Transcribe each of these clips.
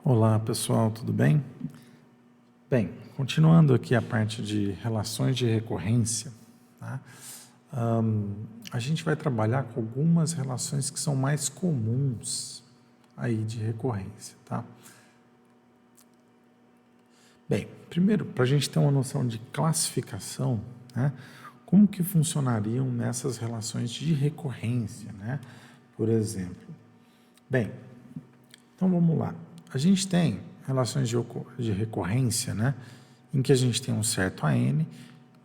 Olá pessoal, tudo bem? Bem, continuando aqui a parte de relações de recorrência, tá? A gente vai trabalhar com algumas relações que são mais comuns aí de recorrência, tá? Bem, primeiro, para a gente ter uma noção de classificação, né? Como que funcionariam nessas relações de recorrência, né? Por exemplo. Bem, então vamos lá. A gente tem relações de recorrência, né? Em que a gente tem um certo AN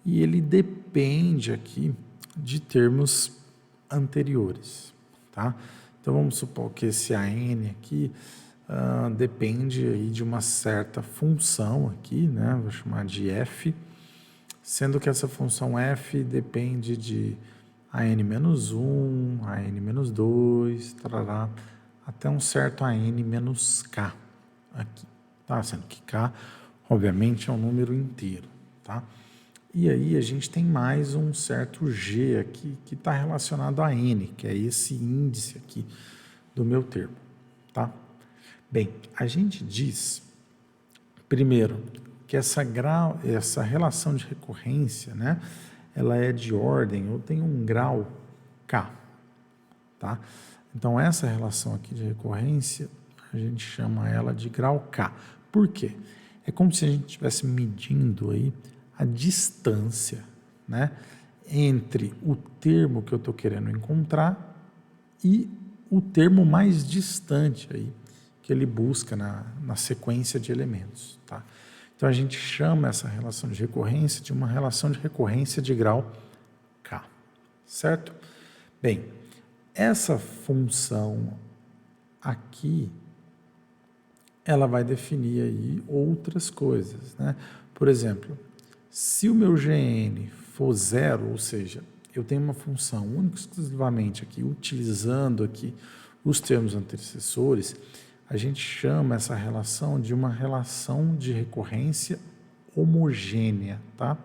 e ele depende aqui de termos anteriores, tá? Então vamos supor que esse AN aqui depende aí de uma certa função aqui, né? Vou chamar de f, sendo que essa função f depende de AN-1, AN-2, tarará, até um certo AN-K aqui, tá? Sendo que K, obviamente, é um número inteiro, tá? E aí a gente tem mais um certo G aqui que está relacionado a N, que é esse índice aqui do meu termo, tá? Bem, a gente diz, primeiro, que essa relação de recorrência, né, ela é de ordem, ou tem um grau K, tá? Então, essa relação aqui de recorrência, a gente chama ela de grau K. Por quê? É como se a gente estivesse medindo aí a distância, né, entre o termo que eu estou querendo encontrar e o termo mais distante aí que ele busca na sequência de elementos, tá? Então, a gente chama essa relação de recorrência de uma relação de recorrência de grau K, certo? Bem, essa função aqui, ela vai definir aí outras coisas, né? Por exemplo, se o meu GN for zero, ou seja, eu tenho uma função única e exclusivamente aqui, utilizando aqui os termos antecessores, a gente chama essa relação de uma relação de recorrência homogênea, tá?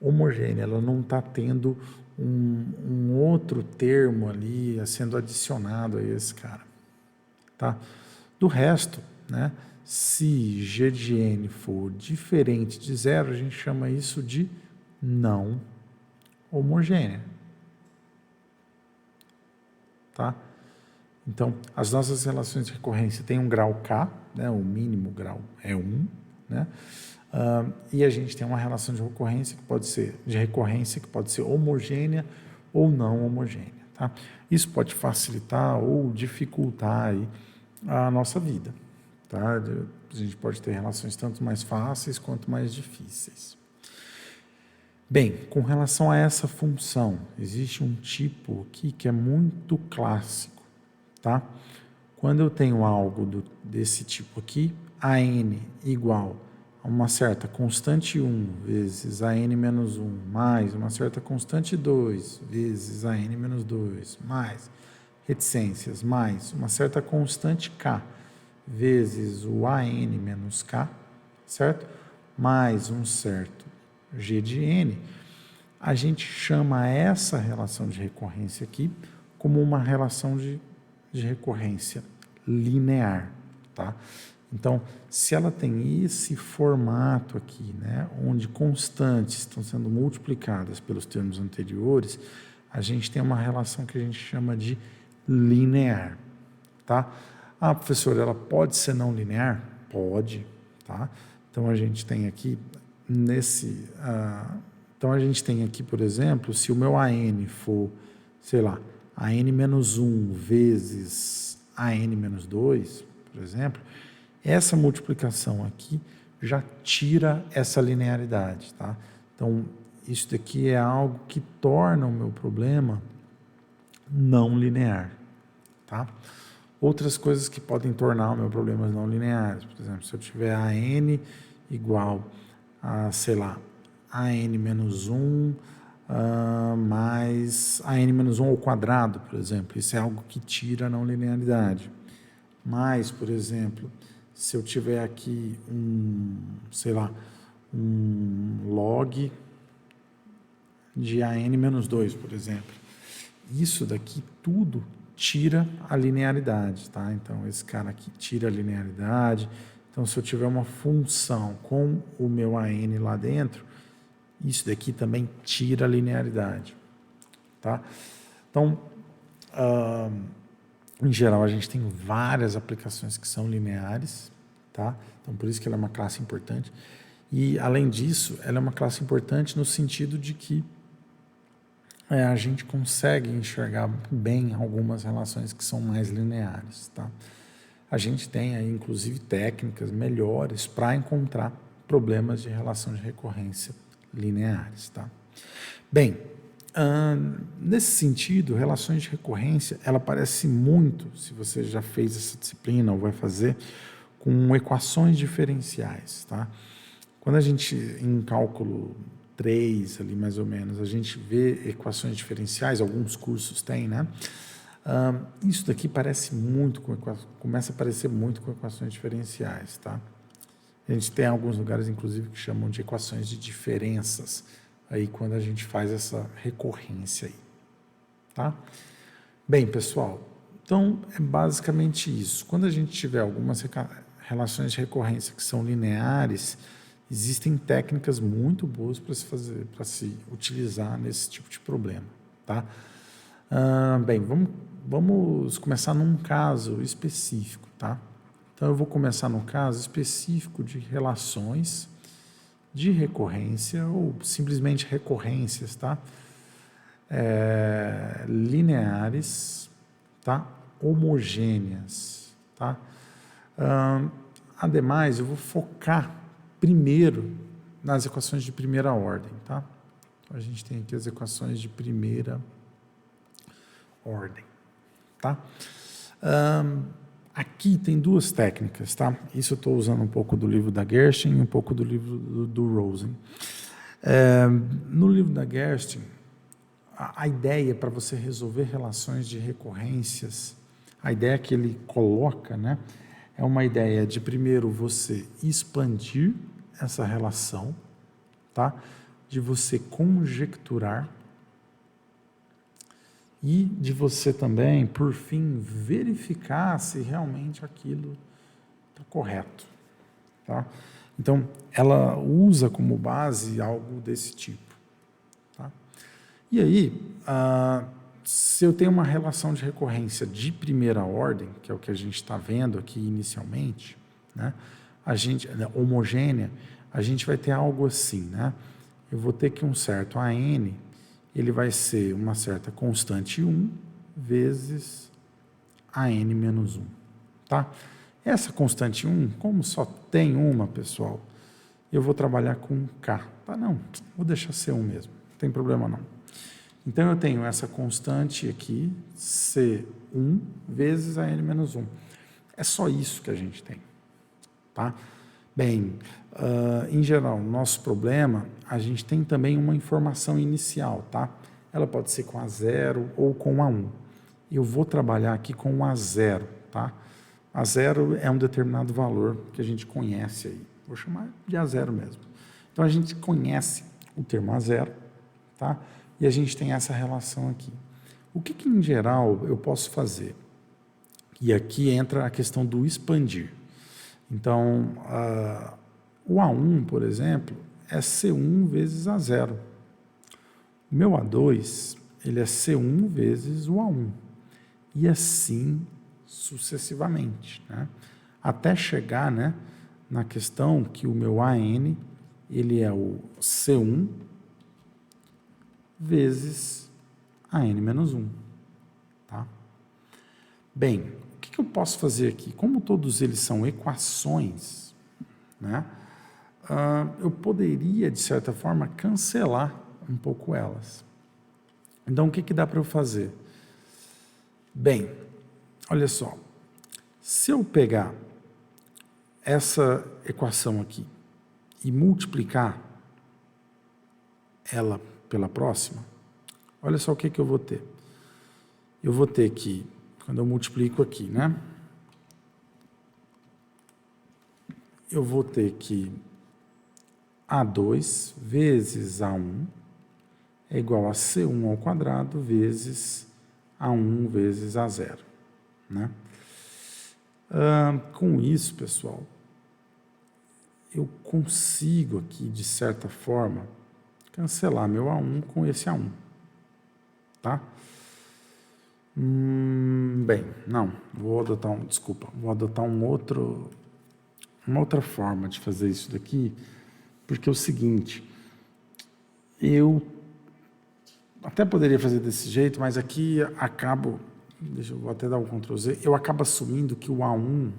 Homogênea, ela não está tendo um outro termo ali sendo adicionado a esse cara, tá? Do resto, né, se G de N for diferente de zero, a gente chama isso de não homogênea, tá? Então, as nossas relações de recorrência têm um grau K, né, o mínimo grau é 1, né? E a gente tem uma relação de recorrência que pode ser homogênea ou não homogênea, tá? Isso pode facilitar ou dificultar aí a nossa vida, tá? A gente pode ter relações tanto mais fáceis quanto mais difíceis. Bem, com relação a essa função, existe um tipo aqui que é muito clássico, tá? Quando eu tenho algo desse tipo aqui, AN igual a uma certa constante 1 vezes AN menos 1 mais uma certa constante 2 vezes AN menos 2 mais reticências mais uma certa constante K vezes o AN menos K, certo? Mais um certo G de N, a gente chama essa relação de recorrência aqui como uma relação de recorrência linear, tá? Então, se ela tem esse formato aqui, né, onde constantes estão sendo multiplicadas pelos termos anteriores, a gente tem uma relação que a gente chama de linear, tá? Ah, professor, ela pode ser não linear? Pode, tá? Então, a gente tem aqui então, a gente tem aqui, por exemplo, se o meu AN for, sei lá, AN-1 vezes AN-2, por exemplo, essa multiplicação aqui já tira essa linearidade, tá? Então, isso daqui é algo que torna o meu problema não linear, tá? Outras coisas que podem tornar o meu problema não lineares, por exemplo, se eu tiver AN igual a, sei lá, AN-1 mais AN-1 ao quadrado, por exemplo, isso é algo que tira a não linearidade. Mas, por exemplo, se eu tiver aqui sei lá, um log de AN-2, por exemplo, isso daqui tudo tira a linearidade, tá? Então, esse cara aqui tira a linearidade. Então, se eu tiver uma função com o meu AN lá dentro, isso daqui também tira a linearidade, tá? Então, em geral, a gente tem várias aplicações que são lineares, tá? Então, por isso que ela é uma classe importante. E, além disso, ela é uma classe importante no sentido de que a gente consegue enxergar bem algumas relações que são mais lineares, tá? A gente tem aí, inclusive, técnicas melhores para encontrar problemas de relação de recorrência lineares, tá? Bem, nesse sentido, relações de recorrência, ela parece muito, se você já fez essa disciplina ou vai fazer, com equações diferenciais, tá? Quando a gente, em cálculo 3, ali mais ou menos, a gente vê equações diferenciais, alguns cursos têm, né? Isso daqui parece muito começa a parecer muito com equações diferenciais, tá? A gente tem alguns lugares, inclusive, que chamam de equações de diferenças, aí quando a gente faz essa recorrência aí, tá? Bem, pessoal, então é basicamente isso. Quando a gente tiver algumas relações de recorrência que são lineares, existem técnicas muito boas para se utilizar nesse tipo de problema, tá? Bem, vamos começar num caso específico, tá? Então, eu vou começar no caso específico de relações de recorrência ou simplesmente recorrências, tá? Lineares, tá? Homogêneas, tá? Ademais, eu vou focar primeiro nas equações de primeira ordem, tá? Então, a gente tem aqui as equações de primeira ordem, tá? Aqui tem duas técnicas, tá? Isso eu estou usando um pouco do livro da Gersten e um pouco do livro do Rosen. No livro da Gersten, a ideia para você resolver relações de recorrências, a ideia que ele coloca, né, é uma ideia de primeiro você expandir essa relação, tá? De você conjecturar e de você também, por fim, verificar se realmente aquilo está correto, tá? Então, ela usa como base algo desse tipo, tá? E aí, se eu tenho uma relação de recorrência de primeira ordem, que é o que a gente está vendo aqui inicialmente, né? Homogênea, a gente vai ter algo assim, né? Eu vou ter que um certo AN, ele vai ser uma certa constante 1 vezes AN menos 1, tá? Essa constante 1, como só tem uma, pessoal, eu vou trabalhar com K, tá? Não, vou deixar ser 1 mesmo, não tem problema não. Então, eu tenho essa constante aqui, C1 vezes AN menos 1. É só isso que a gente tem, tá? Bem, em geral, no nosso problema, a gente tem também uma informação inicial, tá? Ela pode ser com A0 ou com A1. Eu vou trabalhar aqui com A0, tá? A0 é um determinado valor que a gente conhece aí. Vou chamar de A0 mesmo. Então, a gente conhece o termo A0, tá? E a gente tem essa relação aqui. O que em geral, eu posso fazer? E aqui entra a questão do expandir. Então, o A1, por exemplo, é C1 vezes A0. O meu A2, ele é C1 vezes o A1. E assim sucessivamente, né? Até chegar, né, na questão que o meu AN, ele é o C1 vezes AN menos 1. Tá? Bem, o que eu posso fazer aqui? Como todos eles são equações, né, eu poderia, de certa forma, cancelar um pouco elas. Então, o que dá para eu fazer? Bem, olha só. Se eu pegar essa equação aqui e multiplicar ela pela próxima, olha só o que eu vou ter. Eu vou ter que, quando eu multiplico aqui, né? Eu vou ter que A2 vezes A1 é igual a C1 ao quadrado vezes A1 vezes A0, né? Com isso, pessoal, eu consigo aqui, de certa forma, cancelar meu A1 com esse A1, tá? Bem, não, vou adotar uma outra forma de fazer isso daqui, porque é o seguinte, eu até poderia fazer desse jeito, mas aqui vou até dar um Ctrl Z, eu acabo assumindo que o A1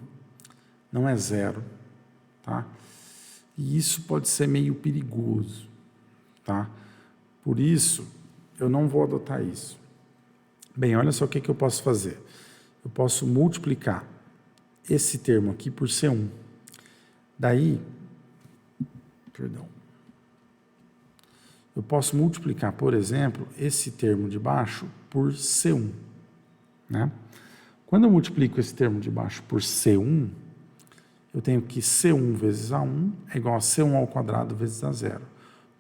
não é zero, tá? E isso pode ser meio perigoso, tá? Por isso, eu não vou adotar isso. Bem, olha só o que eu posso fazer. Eu posso multiplicar esse termo aqui por C1. Daí, eu posso multiplicar, por exemplo, esse termo de baixo por C1, né? Quando eu multiplico esse termo de baixo por C1, eu tenho que C1 vezes A1 é igual a C1 ao quadrado vezes A0.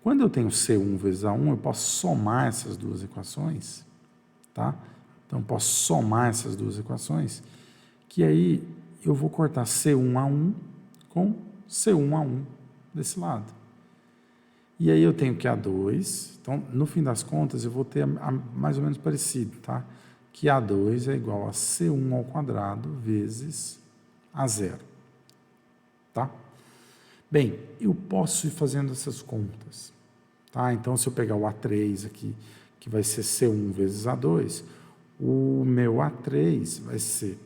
Quando eu tenho C1 vezes A1, eu posso somar essas duas equações, tá? Então, eu posso somar essas duas equações, que aí eu vou cortar C1A1 com C1A1 desse lado. E aí eu tenho que A2, então, no fim das contas, eu vou ter mais ou menos parecido, tá? Que A2 é igual a C1 ao quadrado vezes A0, tá? Bem, eu posso ir fazendo essas contas, tá? Então, se eu pegar o A3 aqui, que vai ser C1 vezes A2, o meu A3 vai ser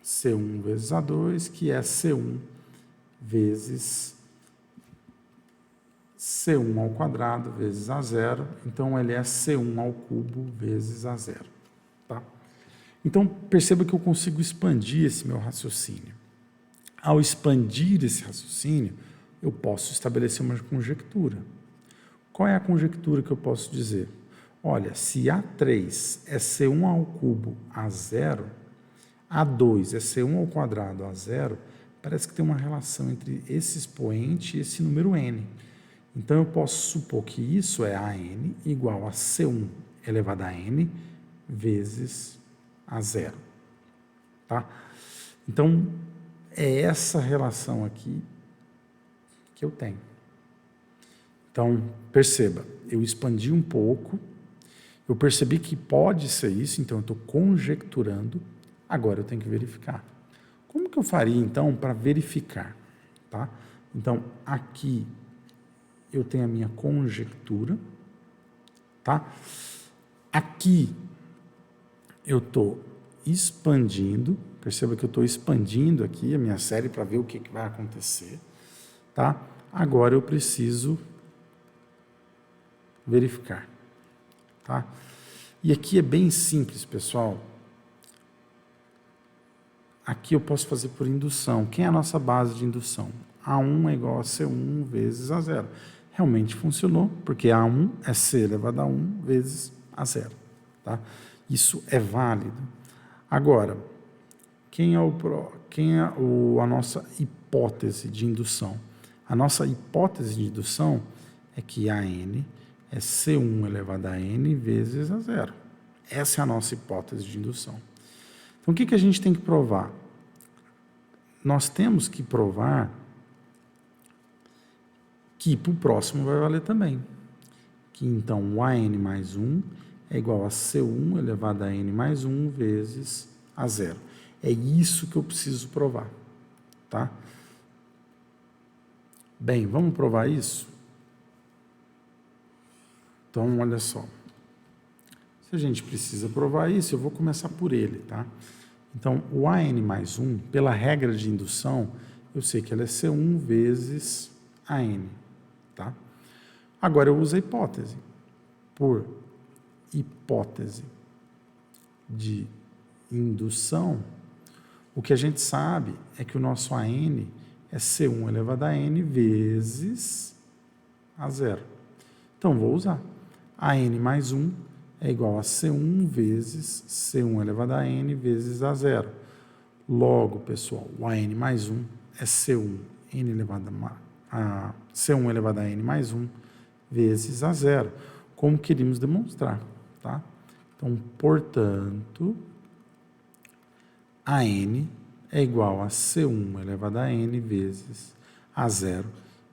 C1 vezes A2, que é C1 vezes C1 ao quadrado vezes A0, então ele é C1 ao cubo vezes A0, tá? Então, perceba que eu consigo expandir esse meu raciocínio. Ao expandir esse raciocínio, eu posso estabelecer uma conjectura. Qual é a conjectura que eu posso dizer? Olha, se A3 é C1 ao cubo A0, A2 é C1 ao quadrado A0, parece que tem uma relação entre esse expoente e esse número n. Então, eu posso supor que isso é AN igual a C1 elevado a n vezes A0, tá? Então, é essa relação aqui que eu tenho. Então, perceba, eu expandi um pouco, eu percebi que pode ser isso, então eu estou conjecturando, agora eu tenho que verificar. Como que eu faria, então, para verificar? Tá? Então, aqui eu tenho a minha conjectura, tá? Aqui eu estou expandindo, perceba que eu estou expandindo aqui a minha série para ver o que vai acontecer, tá? Agora eu preciso verificar, tá? E aqui é bem simples, pessoal. Aqui eu posso fazer por indução. Quem é a nossa base de indução? A1 é igual a C1 vezes A0. Realmente funcionou, porque A1 é C elevado a 1 vezes A0, tá? Isso é válido. Agora, a nossa hipótese de indução? A nossa hipótese de indução é que AN é C1 elevado a n vezes A0. Essa é a nossa hipótese de indução. Então, o que a gente tem que provar? Nós temos que provar que para o próximo vai valer também. Que então o AN mais 1 é igual a C1 elevado a n mais 1 vezes A0. É isso que eu preciso provar, tá? Bem, vamos provar isso? Então, olha só. Se a gente precisa provar isso, eu vou começar por ele, tá? Então, o AN mais 1, pela regra de indução, eu sei que ela é C1 vezes AN, tá? Agora, eu uso a hipótese. Por hipótese de indução, o que a gente sabe é que o nosso AN é C1 elevado a n vezes A0. Então, vou usar. AN mais 1 é igual a C1 vezes C1 elevado a n vezes A0. Logo, pessoal, o AN mais 1 é C1 elevado a n mais 1 vezes A0, como queríamos demonstrar, tá? Então, portanto, a n é igual a C1 elevado a n vezes A0,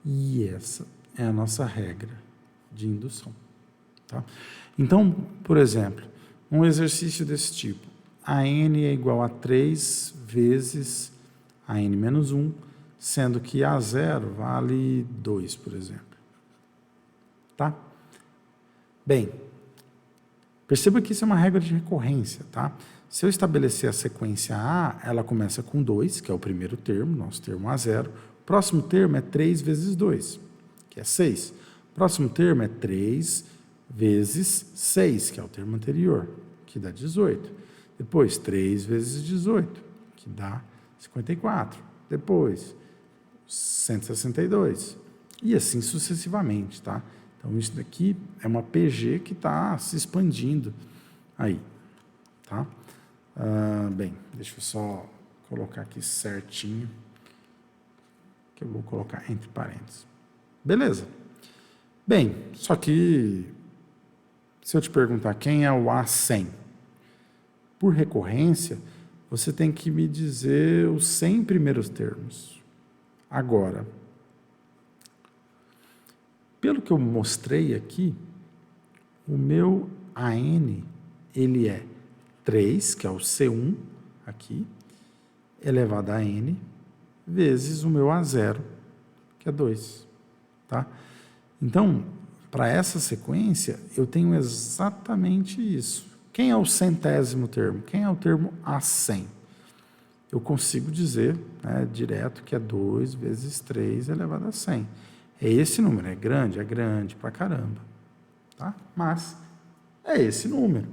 e essa é a nossa regra de indução. Tá? Então, por exemplo, um exercício desse tipo, a n é igual a 3 vezes a n menos 1, sendo que A0 vale 2, por exemplo. Tá? Bem, perceba que isso é uma regra de recorrência, tá? Se eu estabelecer a sequência A, ela começa com 2, que é o primeiro termo, nosso termo A0. O próximo termo é 3 vezes 2, que é 6. O próximo termo é 3 vezes 6, que é o termo anterior, que dá 18. Depois, 3 vezes 18, que dá 54. Depois, 162. E assim sucessivamente, tá? Então, isso daqui é uma PG que está se expandindo aí, tá? Bem, deixa eu só colocar aqui certinho, que eu vou colocar entre parênteses. Beleza. Bem, só que se eu te perguntar quem é o A100, por recorrência, você tem que me dizer os 100 primeiros termos. Agora, pelo que eu mostrei aqui, o meu AN, ele é 3, que é o C1 aqui, elevado a N, vezes o meu A0, que é 2. Tá? Então, para essa sequência, eu tenho exatamente isso. Quem é o centésimo termo? Quem é o termo A100? Eu consigo dizer, né, direto que é 2 vezes 3 elevado a 100. É esse número, é grande pra caramba. Tá? Mas é esse número.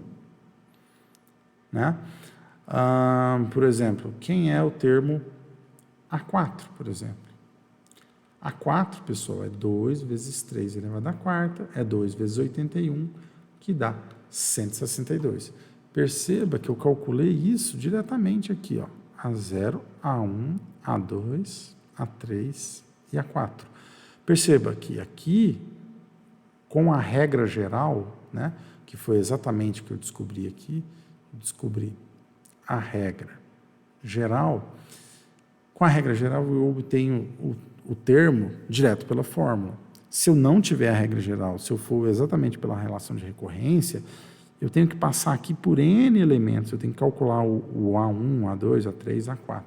Né? Por exemplo, quem é o termo A4, por exemplo? A4, pessoal, é 2 vezes 3 elevado à quarta, é 2 vezes 81, que dá 162. Perceba que eu calculei isso diretamente aqui, ó, A0, A1, A2, A3 e A4. Perceba que aqui, com a regra geral, né, que foi exatamente o que eu descobri aqui, descobri a regra geral. Com a regra geral, eu obtenho o termo direto pela fórmula. Se eu não tiver a regra geral, se eu for exatamente pela relação de recorrência, eu tenho que passar aqui por N elementos, eu tenho que calcular o A1, A2, A3, A4.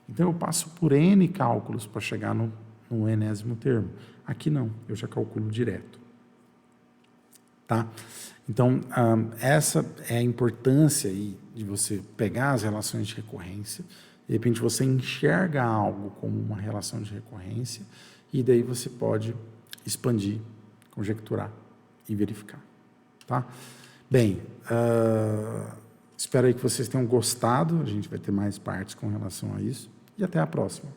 Então, eu passo por N cálculos para chegar no enésimo termo. Aqui não, eu já calculo direto. Tá? Então, essa é a importância aí de você pegar as relações de recorrência, de repente você enxerga algo como uma relação de recorrência, e daí você pode expandir, conjecturar e verificar. Tá? Bem, espero aí que vocês tenham gostado, a gente vai ter mais partes com relação a isso, e até a próxima.